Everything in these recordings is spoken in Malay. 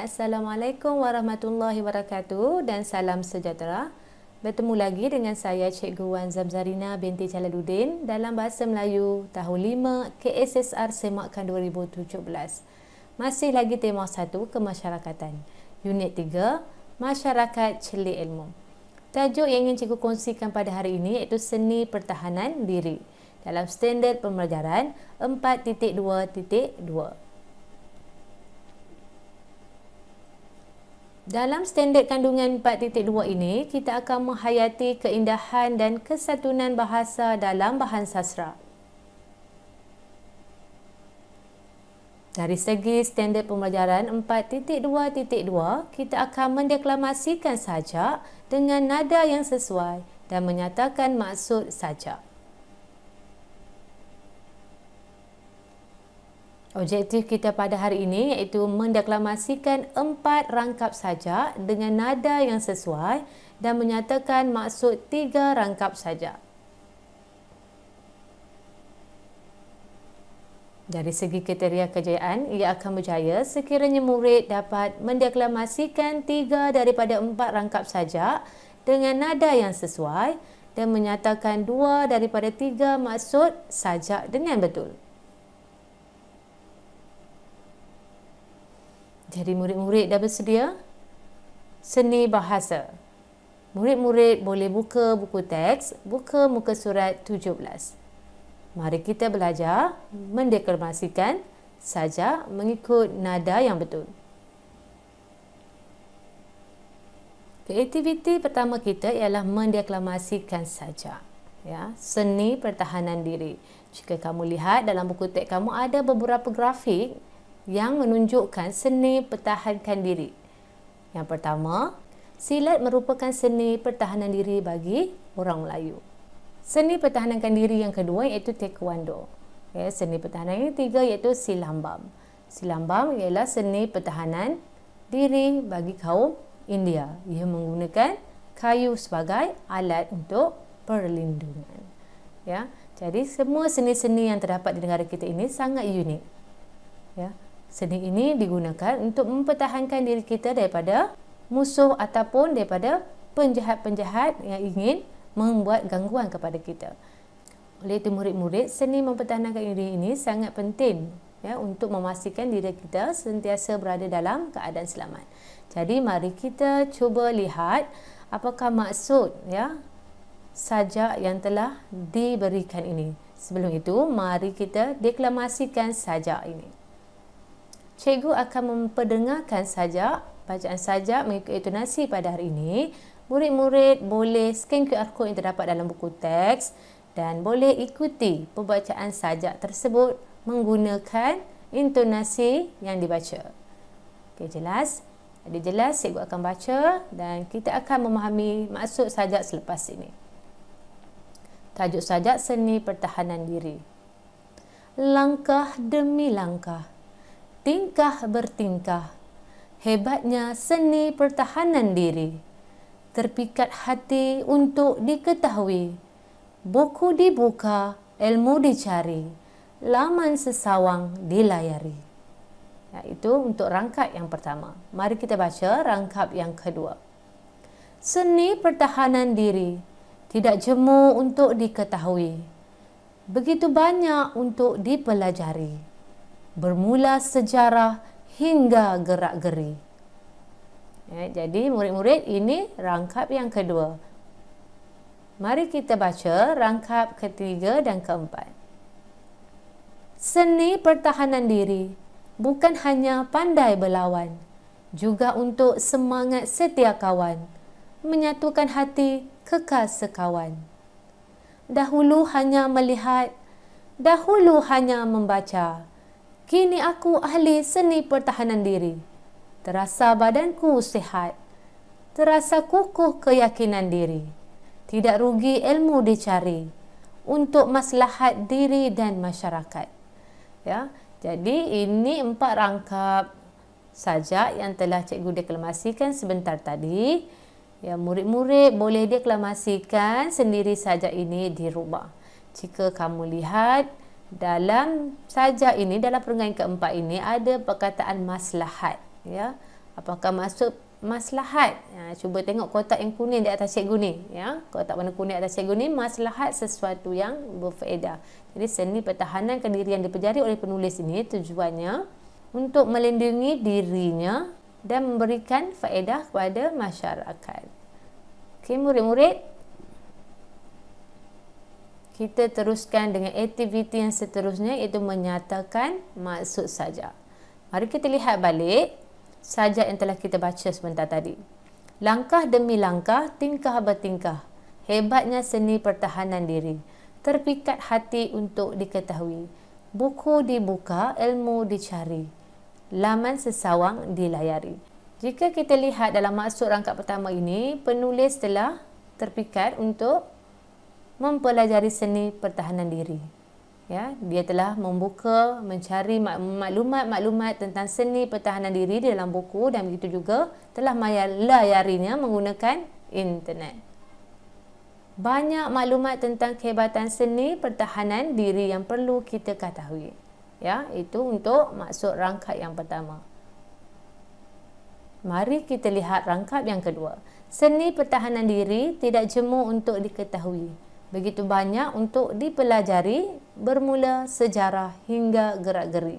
Assalamualaikum warahmatullahi wabarakatuh dan salam sejahtera. Bertemu lagi dengan saya Cikgu Wan Zamzarina binti Jalaluddin dalam Bahasa Melayu Tahun 5 KSSR Semakan 2017. Masih lagi tema 1 Kemasyarakatan. Unit 3 Masyarakat Celik Ilmu. Tajuk yang ingin Cikgu kongsikan pada hari ini iaitu Seni Pertahanan Diri dalam Standard Pembelajaran 4.2.2. Dalam standard kandungan 4.2 ini, kita akan menghayati keindahan dan kesatuan bahasa dalam bahan sastra. Dari segi standard pembelajaran 4.2.2, kita akan mendeklamasikan sajak dengan nada yang sesuai dan menyatakan maksud sajak. Objektif kita pada hari ini iaitu mendeklamasikan 4 rangkap sajak dengan nada yang sesuai dan menyatakan maksud 3 rangkap sajak. Dari segi kriteria kejayaan, ia akan berjaya sekiranya murid dapat mendeklamasikan 3 daripada 4 rangkap sajak dengan nada yang sesuai dan menyatakan 2 daripada 3 maksud sajak dengan betul. Jadi murid-murid dah bersedia? Seni bahasa. Murid-murid boleh buka buku teks, buka muka surat 17. Mari kita belajar mendeklamasikan sajak mengikut nada yang betul. Aktiviti pertama kita ialah mendeklamasikan sajak. Ya, seni pertahanan diri. Jika kamu lihat dalam buku teks kamu ada beberapa grafik yang menunjukkan seni pertahankan diri. Yang pertama, silat merupakan seni pertahanan diri bagi orang Melayu. Seni pertahankan diri yang kedua iaitu taekwondo. Ya, seni pertahanan yang ketiga iaitu silambam. Silambam ialah seni pertahanan diri bagi kaum India. Ia menggunakan kayu sebagai alat untuk perlindungan. Ya, jadi semua seni-seni yang terdapat di negara kita ini sangat unik. Ya. Seni ini digunakan untuk mempertahankan diri kita daripada musuh ataupun daripada penjahat-penjahat yang ingin membuat gangguan kepada kita. Oleh itu murid-murid, seni mempertahankan diri ini sangat penting ya, untuk memastikan diri kita sentiasa berada dalam keadaan selamat. Jadi mari kita cuba lihat apakah maksud ya sajak yang telah diberikan ini. Sebelum itu, mari kita deklamasikan sajak ini. Cikgu akan memperdengarkan sajak, bacaan sajak mengikut intonasi pada hari ini. Murid-murid boleh scan QR code yang terdapat dalam buku teks dan boleh ikuti pembacaan sajak tersebut menggunakan intonasi yang dibaca. Okey, jelas? Jadi jelas cikgu akan baca dan kita akan memahami maksud sajak selepas ini. Tajuk sajak Seni Pertahanan Diri. Langkah demi langkah, tingkah bertingkah, hebatnya seni pertahanan diri. Terpikat hati untuk diketahui, buku dibuka, ilmu dicari, laman sesawang dilayari. Itu untuk rangkap yang pertama. Mari kita baca rangkap yang kedua. Seni pertahanan diri tidak jemu untuk diketahui, begitu banyak untuk dipelajari. Bermula sejarah hingga gerak-geri. Ya, jadi murid-murid ini rangkap yang kedua. Mari kita baca rangkap ketiga dan keempat. Seni pertahanan diri bukan hanya pandai berlawan, juga untuk semangat setia kawan, menyatukan hati kekal sekawan. Dahulu hanya melihat, dahulu hanya membaca, kini aku ahli seni pertahanan diri. Terasa badanku sihat, terasa kukuh keyakinan diri. Tidak rugi ilmu dicari untuk maslahat diri dan masyarakat. Ya, jadi ini 4 rangkap sajak yang telah cikgu deklamasikan sebentar tadi. Ya, murid-murid boleh deklamasikan sendiri sajak ini di rumah. Jika kamu lihat dalam sajak ini, dalam perenggan keempat ini ada perkataan maslahat, ya. Apakah maksud maslahat? Cuba tengok kotak yang kuning di atas cikgu ni. Ya, kotak warna kuning atas cikgu ni, maslahat sesuatu yang berfaedah. Jadi seni pertahanan ke diri yang dipelajari oleh penulis ini tujuannya untuk melindungi dirinya dan memberikan faedah kepada masyarakat. Okey, murid-murid, kita teruskan dengan aktiviti yang seterusnya, iaitu menyatakan maksud sajak. Mari kita lihat balik sajak yang telah kita baca sebentar tadi. Langkah demi langkah, tingkah bertingkah, hebatnya seni pertahanan diri. Terpikat hati untuk diketahui. Buku dibuka, ilmu dicari. Laman sesawang dilayari. Jika kita lihat dalam maksud rangkap pertama ini, penulis telah terpikat untuk mempelajari seni pertahanan diri. Ya, dia telah membuka, mencari maklumat-maklumat tentang seni pertahanan diri di dalam buku, dan begitu juga telah melayarinya menggunakan internet. Banyak maklumat tentang kehebatan seni pertahanan diri yang perlu kita ketahui. Ya, itu untuk maksud rangkap yang pertama. Mari kita lihat rangkap yang kedua. Seni pertahanan diri tidak jemu untuk diketahui. Begitu banyak untuk dipelajari, bermula sejarah hingga gerak-geri.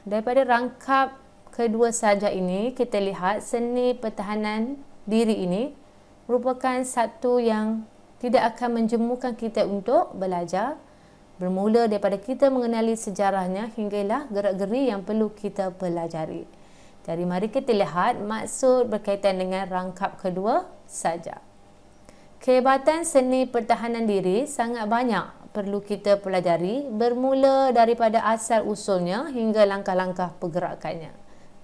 Daripada rangkap kedua saja ini, kita lihat seni pertahanan diri ini merupakan satu yang tidak akan menjemukan kita untuk belajar, bermula daripada kita mengenali sejarahnya hinggalah gerak-geri yang perlu kita pelajari. Jadi mari kita lihat maksud berkaitan dengan rangkap kedua saja. Kehebatan seni pertahanan diri sangat banyak perlu kita pelajari, bermula daripada asal usulnya hingga langkah-langkah pergerakannya.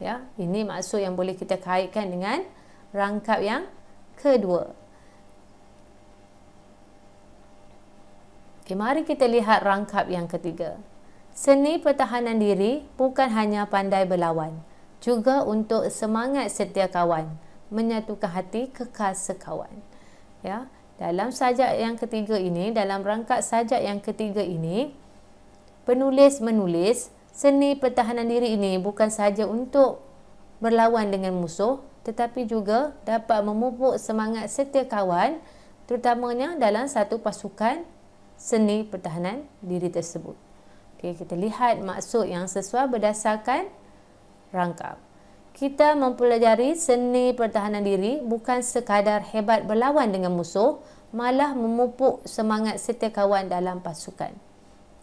Ya, ini maksud yang boleh kita kaitkan dengan rangkap yang kedua. Okay, mari kita lihat rangkap yang ketiga. Seni pertahanan diri bukan hanya pandai berlawan, juga untuk semangat setia kawan, menyatukan hati kekal sekawan. Ya, dalam sajak yang ketiga ini, dalam rangkap sajak yang ketiga ini, penulis menulis seni pertahanan diri ini bukan sahaja untuk berlawan dengan musuh, tetapi juga dapat memupuk semangat setia kawan, terutamanya dalam satu pasukan seni pertahanan diri tersebut. Okey, kita lihat maksud yang sesuai berdasarkan rangkap. Kita mempelajari seni pertahanan diri bukan sekadar hebat berlawan dengan musuh, malah memupuk semangat setia kawan dalam pasukan.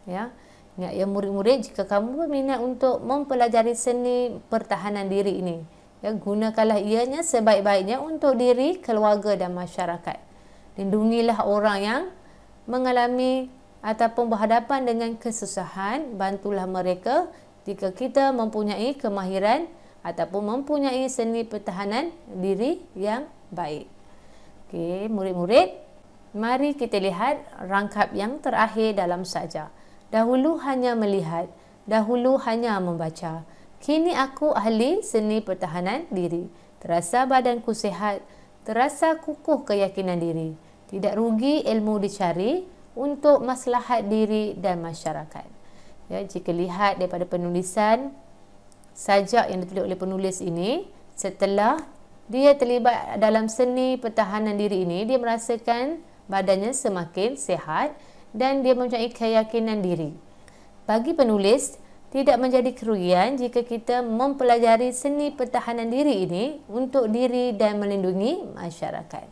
Ya, ingat ya murid-murid, jika kamu berminat untuk mempelajari seni pertahanan diri ini, ya, gunakanlah ianya sebaik-baiknya untuk diri, keluarga dan masyarakat. Lindungilah orang yang mengalami ataupun berhadapan dengan kesusahan, bantulah mereka jika kita mempunyai kemahiran ataupun mempunyai seni pertahanan diri yang baik. Okey, murid-murid, mari kita lihat rangkap yang terakhir dalam sajak. Dahulu hanya melihat, dahulu hanya membaca. Kini aku ahli seni pertahanan diri. Terasa badanku sihat, terasa kukuh keyakinan diri. Tidak rugi ilmu dicari untuk maslahat diri dan masyarakat. Ya, jika lihat daripada penulisan sajak yang ditulis oleh penulis ini, setelah dia terlibat dalam seni pertahanan diri ini, dia merasakan badannya semakin sihat dan dia mempunyai keyakinan diri. Bagi penulis, tidak menjadi kerugian jika kita mempelajari seni pertahanan diri ini untuk diri dan melindungi masyarakat.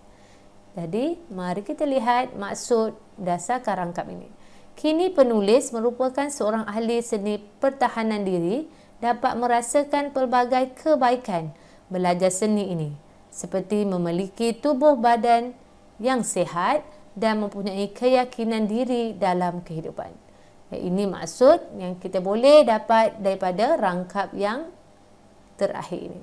Jadi, mari kita lihat maksud berdasarkan rangkap ini. Kini penulis merupakan seorang ahli seni pertahanan diri, dapat merasakan pelbagai kebaikan belajar seni ini, seperti memiliki tubuh badan yang sihat dan mempunyai keyakinan diri dalam kehidupan. Ini maksud yang kita boleh dapat daripada rangkap yang terakhir ini.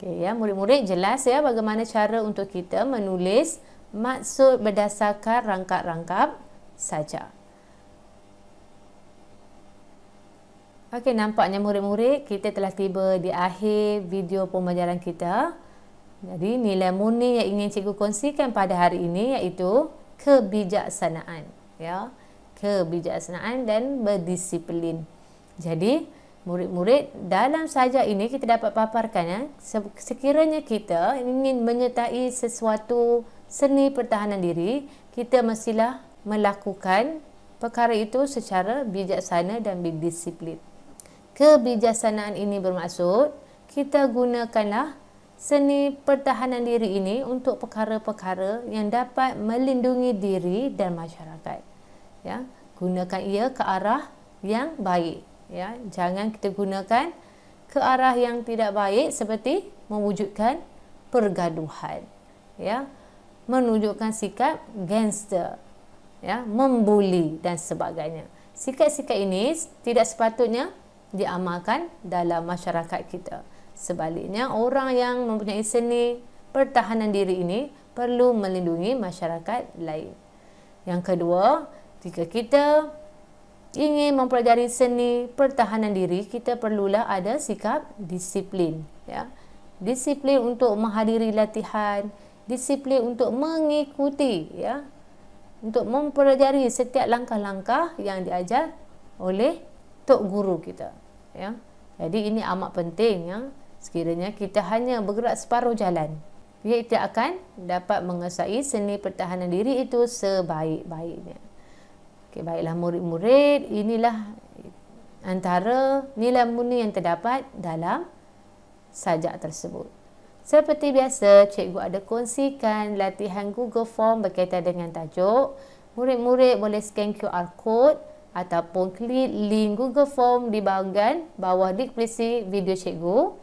Okay, ya, murid-murid, jelas ya bagaimana cara untuk kita menulis maksud berdasarkan rangkap-rangkap sajak. Okey, nampaknya murid-murid kita telah tiba di akhir video pembelajaran kita. Jadi nilai murni yang ingin cikgu kongsikan pada hari ini iaitu kebijaksanaan, ya. Kebijaksanaan dan berdisiplin. Jadi murid-murid, dalam sajak ini kita dapat paparkan ya, sekiranya kita ingin menyertai sesuatu seni pertahanan diri, kita mestilah melakukan perkara itu secara bijaksana dan berdisiplin. Kebijaksanaan ini bermaksud kita gunakanlah seni pertahanan diri ini untuk perkara-perkara yang dapat melindungi diri dan masyarakat. Ya, gunakan ia ke arah yang baik. Ya, jangan kita gunakan ke arah yang tidak baik seperti mewujudkan pergaduhan, ya, menunjukkan sikap gangster, ya, membuli dan sebagainya. Sikap-sikap ini tidak sepatutnya diamalkan dalam masyarakat kita. Sebaliknya, orang yang mempunyai seni pertahanan diri ini perlu melindungi masyarakat lain. Yang kedua, jika kita ingin mempelajari seni pertahanan diri, kita perlulah ada sikap disiplin, ya. Disiplin untuk menghadiri latihan, disiplin untuk mengikuti, ya, untuk mempelajari setiap langkah-langkah yang diajar oleh tok guru kita, ya. Jadi ini amat penting, ya. Sekiranya kita hanya bergerak separuh jalan, kita akan dapat menguasai seni pertahanan diri itu sebaik-baiknya. Okay, baiklah murid-murid, inilah antara nilai murni yang terdapat dalam sajak tersebut. Seperti biasa, cikgu ada kongsikan latihan Google Form berkaitan dengan tajuk. Murid-murid boleh scan QR code ataupun klik link Google Form di bahagian bawah deskripsi video cikgu.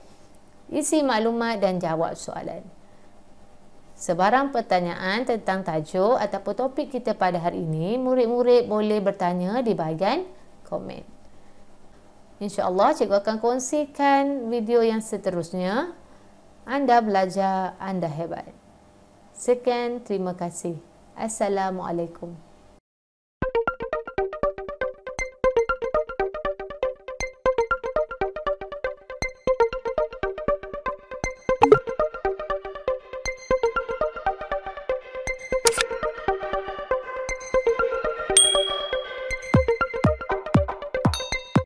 Isi maklumat dan jawab soalan. Sebarang pertanyaan tentang tajuk ataupun topik kita pada hari ini, murid-murid boleh bertanya di bahagian komen. InsyaAllah, cikgu akan kongsikan video yang seterusnya. Anda belajar, anda hebat. Sekian, terima kasih. Assalamualaikum.